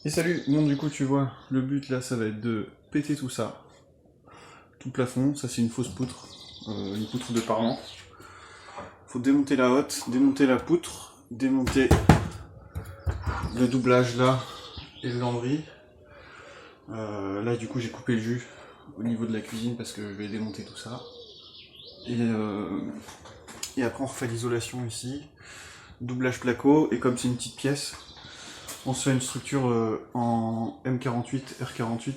Et salut, bon du coup tu vois, le but là ça va être de péter tout ça, tout le plafond, ça c'est une fausse poutre, une poutre de parlant. Faut démonter la hotte, démonter la poutre, démonter le doublage là et le lambris. Là du coup j'ai coupé le jus au niveau de la cuisine parce que je vais démonter tout ça. Et après on refait l'isolation ici, doublage placo, et comme c'est une petite pièce, on se fait une structure en M48, R48,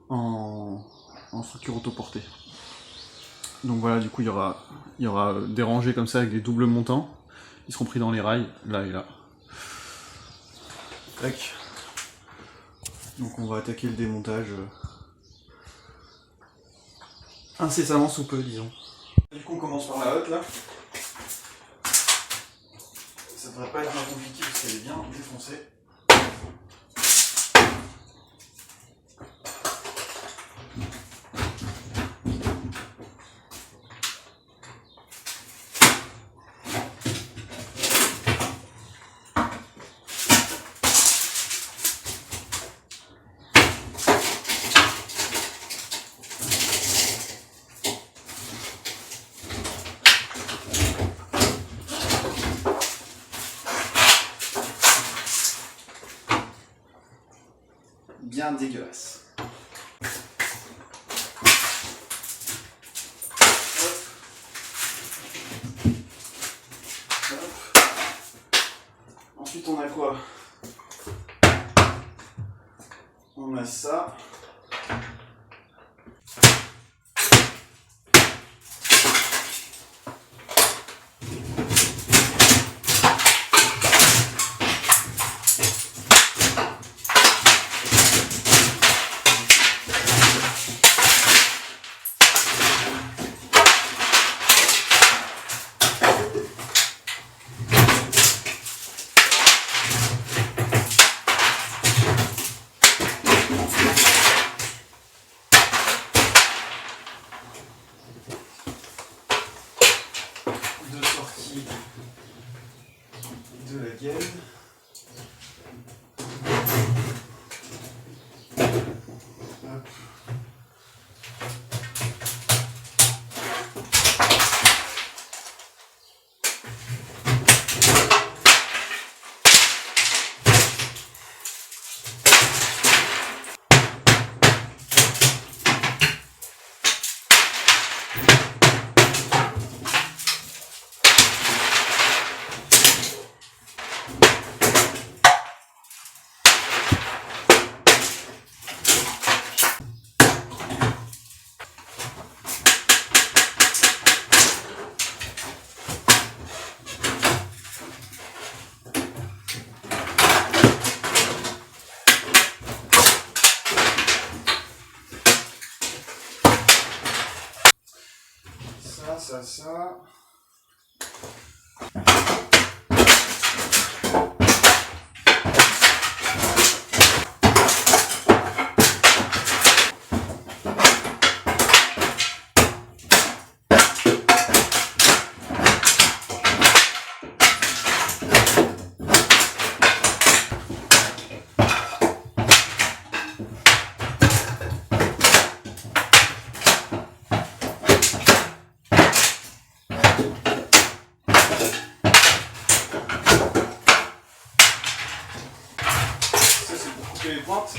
en structure autoportée. Donc voilà, du coup il y aura des rangées comme ça avec des doubles montants. Ils seront pris dans les rails, là et là. Tac. Donc on va attaquer le démontage incessamment sous peu, disons. Du coup on commence par la hotte là. Ça devrait pas être bien compliqué parce qu'elle est bien défoncée. Bien dégueulasse. Ensuite on a quoi? On a ça. Deux sorties de la gaine. Hop. Ça. Les pointes.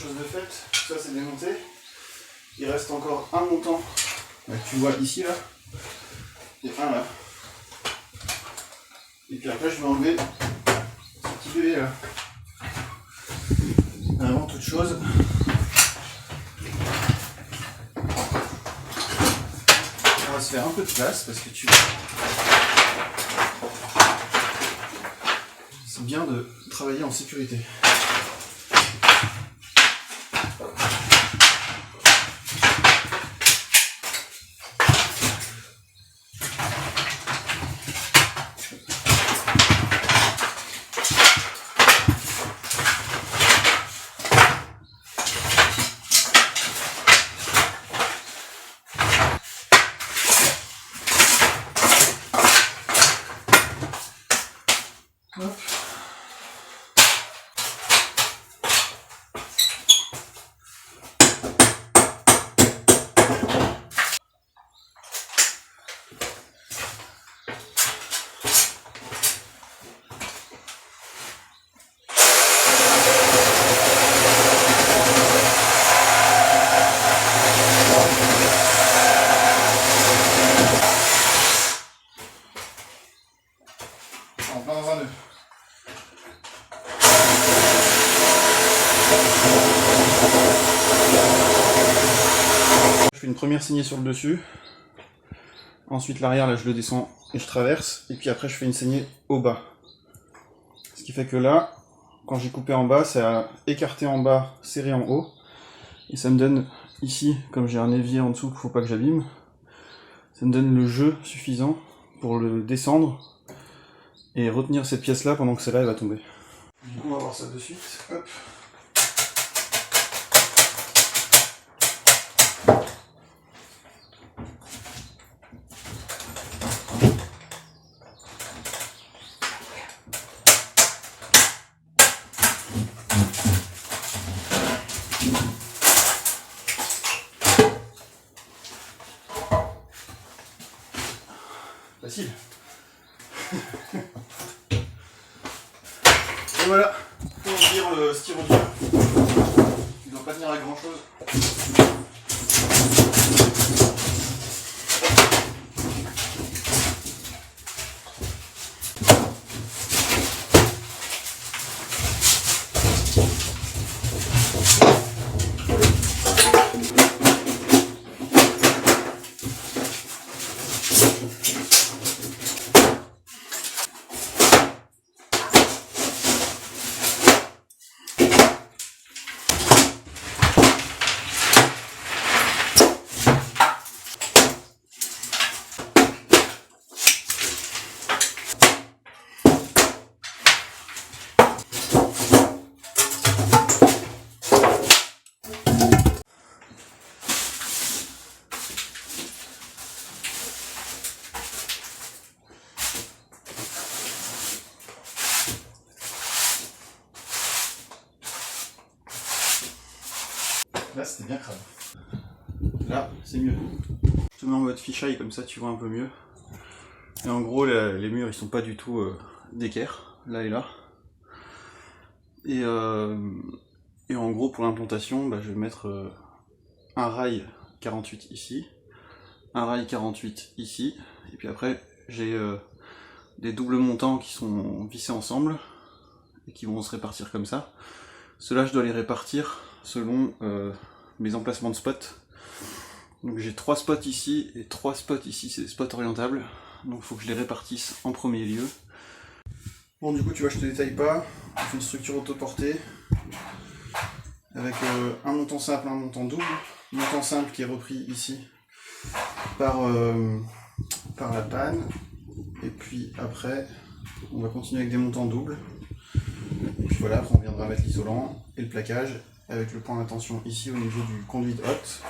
chose de fait, tout ça c'est démonté. Il reste encore un montant, là, que tu vois ici là, et un là. Et puis après je vais enlever ce petit bébé là. Avant toute chose, on va se faire un peu de place parce que c'est bien de travailler en sécurité. Hop. En plein dans un nœud. Je fais une première saignée sur le dessus. Ensuite l'arrière là je le descends et je traverse. Et puis après je fais une saignée au bas. Ce qui fait que là, quand j'ai coupé en bas, ça a écarté en bas, serré en haut. Et ça me donne ici, comme j'ai un évier en dessous qu'il ne faut pas que j'abîme, ça me donne le jeu suffisant pour le descendre et retenir cette pièce là pendant que celle-là elle va tomber. Du coup on va voir ça de suite. Hop. Facile. Et voilà, pour dire le styrodium. Il ne doit pas tenir à grand chose. Là c'était bien crade. Là c'est mieux. Je te mets en mode fisheye comme ça tu vois un peu mieux. Et en gros les murs ils sont pas du tout d'équerre, là et là. Et en gros pour l'implantation je vais mettre un rail 48 ici, un rail 48 ici, et puis après j'ai des doubles montants qui sont vissés ensemble et qui vont se répartir comme ça. Ceux-là je dois les répartir selon mes emplacements de spots. Donc j'ai 3 spots ici et 3 spots ici, c'est des spots orientables. Donc il faut que je les répartisse en premier lieu. Bon du coup tu vois je te détaille pas, je fais une structure autoportée avec un montant simple, un montant double. Montant simple qui est repris ici par la panne. Et puis après on va continuer avec des montants doubles. Et puis voilà, après on viendra mettre l'isolant et le plaquage avec le point d'attention ici au niveau du conduit haute.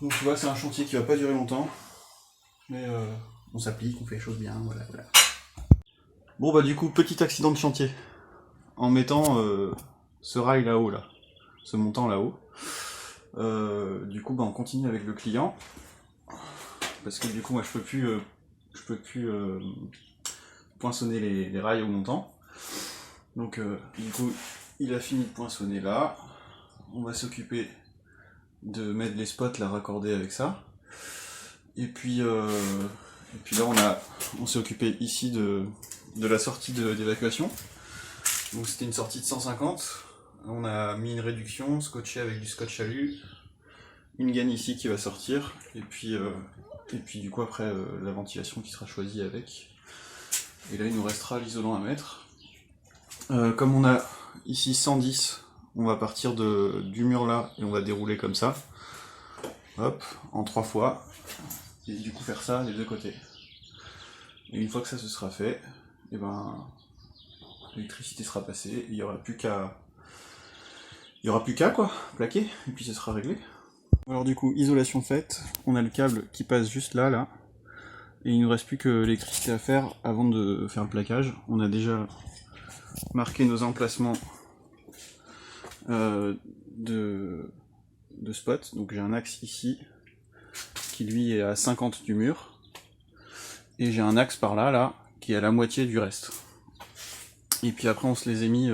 Donc tu vois c'est un chantier qui va pas durer longtemps, mais on s'applique, on fait les choses bien, voilà. Bon bah du coup petit accident de chantier en mettant ce rail là-haut là, ce montant là-haut. Du coup on continue avec le client parce que du coup moi je peux plus poinçonner les rails au montant. Donc du coup il a fini de poinçonner là. On va s'occuper de mettre les spots là raccordés avec ça. Et puis là on s'est occupé ici de la sortie d'évacuation. Donc c'était une sortie de 150. On a mis une réduction, scotché avec du scotch alu. Une gaine ici qui va sortir. Et puis du coup après la ventilation qui sera choisie avec. Et là il nous restera l'isolant à mettre. Comme on a ici 110, on va partir du mur là et on va dérouler comme ça. Hop, en 3 fois. Et du coup faire ça des deux côtés. Et une fois que ça se sera fait, et ben l'électricité sera passée, et il n'y aura plus qu'à quoi, plaquer, et puis ce sera réglé. Alors du coup, isolation faite, on a le câble qui passe juste là, et il ne nous reste plus que l'électricité à faire avant de faire le plaquage. On a déjà marqué nos emplacements de spot, donc j'ai un axe ici, qui lui est à 50 du mur, et j'ai un axe par là, qui est à la moitié du reste. Et puis après on se les a mis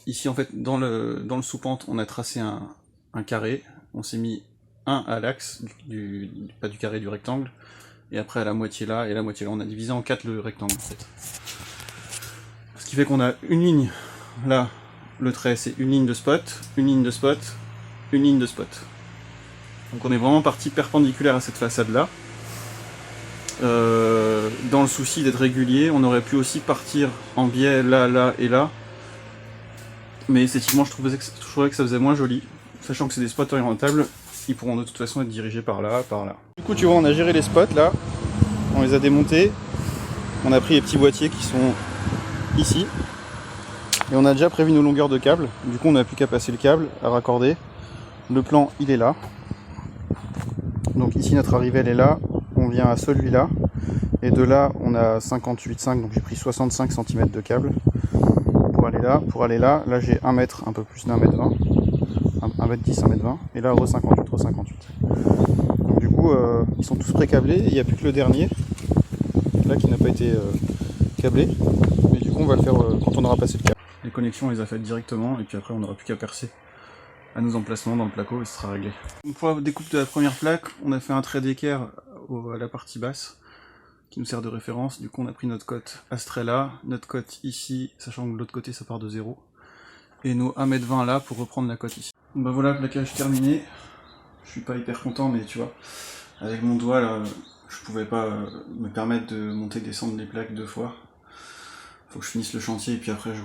ici en fait dans le sous-pente on a tracé un carré, on s'est mis un à l'axe, pas du carré, du rectangle, et après à la moitié là, et la moitié là, on a divisé en 4 le rectangle en fait. Ce qui fait qu'on a une ligne, là, le trait c'est une ligne de spot, une ligne de spot, une ligne de spot. Donc on est vraiment parti perpendiculaire à cette façade là. Dans le souci d'être régulier, on aurait pu aussi partir en biais là, là et là. Mais esthétiquement, je trouvais que ça faisait moins joli. Sachant que c'est des spots orientables, ils pourront de toute façon être dirigés par là, par là. Du coup, tu vois, on a géré les spots là. On les a démontés. On a pris les petits boîtiers qui sont ici. Et on a déjà prévu nos longueurs de câble. Du coup, on n'a plus qu'à passer le câble, à raccorder. Le plan, il est là. Donc ici, notre arrivée, elle est là. On vient à celui-là. Et de là, on a 58,5, donc j'ai pris 65 cm de câble. Pour aller là, j'ai 1 mètre, un peu plus d'un mètre 20. 1 mètre 10, 1 mètre 20. Et là, re 58. Donc du coup, ils sont tous pré-câblés. Il n'y a plus que le dernier, là, qui n'a pas été câblé. Mais du coup, on va le faire quand on aura passé le câble. Les connexions, on les a faites directement. Et puis après, on n'aura plus qu'à percer à nos emplacements dans le placo et ce sera réglé. Pour la découpe de la première plaque, on a fait un trait d'équerre à la partie basse qui nous sert de référence. Du coup on a pris notre cote à ce trait là, notre cote ici, sachant que de l'autre côté ça part de 0, et nos 1,20 m là pour reprendre la cote ici. Bah voilà, plaquage terminé. Je suis pas hyper content, mais tu vois, avec mon doigt là, je pouvais pas me permettre de monter et descendre les plaques 2 fois. Faut que je finisse le chantier et puis après je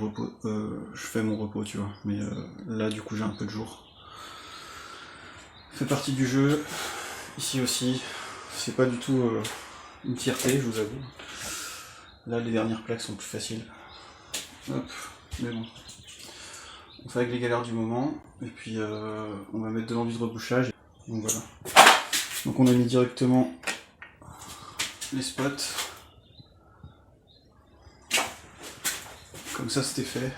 fais mon repos, tu vois. Mais là du coup j'ai un peu de jour. Fait partie du jeu. Ici aussi, c'est pas du tout une fierté, je vous avoue. Là les dernières plaques sont plus faciles. Hop, mais bon. On fait avec les galères du moment. Et puis on va mettre de l'enduit de rebouchage. Donc voilà. Donc on a mis directement les spots. Comme ça c'était fait.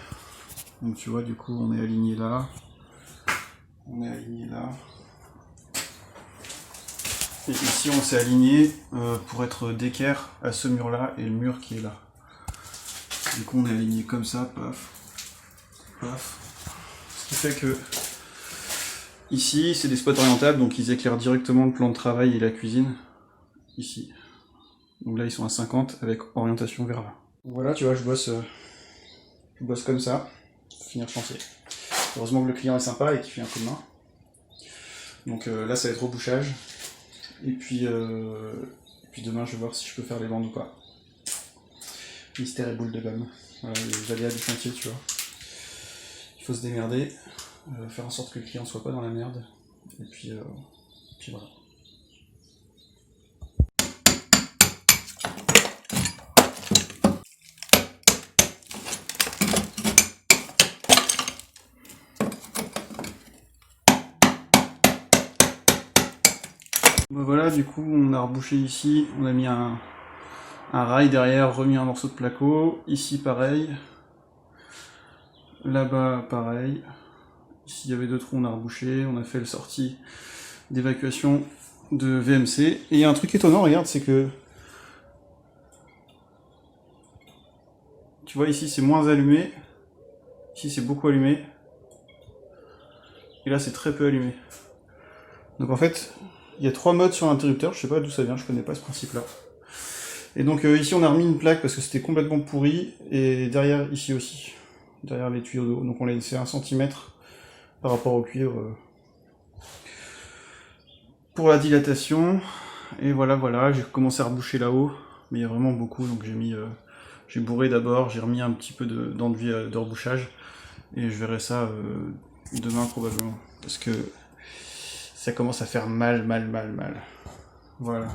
Donc tu vois, du coup on est aligné là. On est aligné là. Et ici on s'est aligné pour être d'équerre à ce mur là et le mur qui est là. Du coup on est aligné comme ça, paf, paf. Ce qui fait que ici c'est des spots orientables, donc ils éclairent directement le plan de travail et la cuisine. Ici. Donc là ils sont à 50 avec orientation vers là. Donc voilà, tu vois, je bosse comme ça, pour finir le chantier. Heureusement que le client est sympa et qu'il fait un coup de main. Donc là ça va être rebouchage. Et puis demain je vais voir si je peux faire les bandes ou pas. Mystère et boule de gomme. Voilà, les aléas du chantier, tu vois. Il faut se démerder, faire en sorte que le client soit pas dans la merde. Et puis voilà. Bon, voilà, du coup on a rebouché ici, on a mis un rail derrière, remis un morceau de placo, ici pareil, là-bas pareil, ici il y avait 2 trous, on a rebouché, on a fait le sortie d'évacuation de VMC, et il y a un truc étonnant, regarde, c'est que, tu vois ici c'est moins allumé, Ici c'est beaucoup allumé. Et là c'est très peu allumé. Donc en fait, il y a 3 modes sur l'interrupteur, je sais pas d'où ça vient, je connais pas ce principe-là. Et donc ici on a remis une plaque parce que c'était complètement pourri, et derrière ici aussi, derrière les tuyaux d'eau. Donc on l'a laissé 1 cm par rapport au cuivre pour la dilatation. Et voilà, j'ai commencé à reboucher là-haut, mais il y a vraiment beaucoup, donc j'ai bourré d'abord, j'ai remis un petit peu d'enduit de rebouchage, et je verrai ça demain probablement, parce que ça commence à faire mal. Voilà.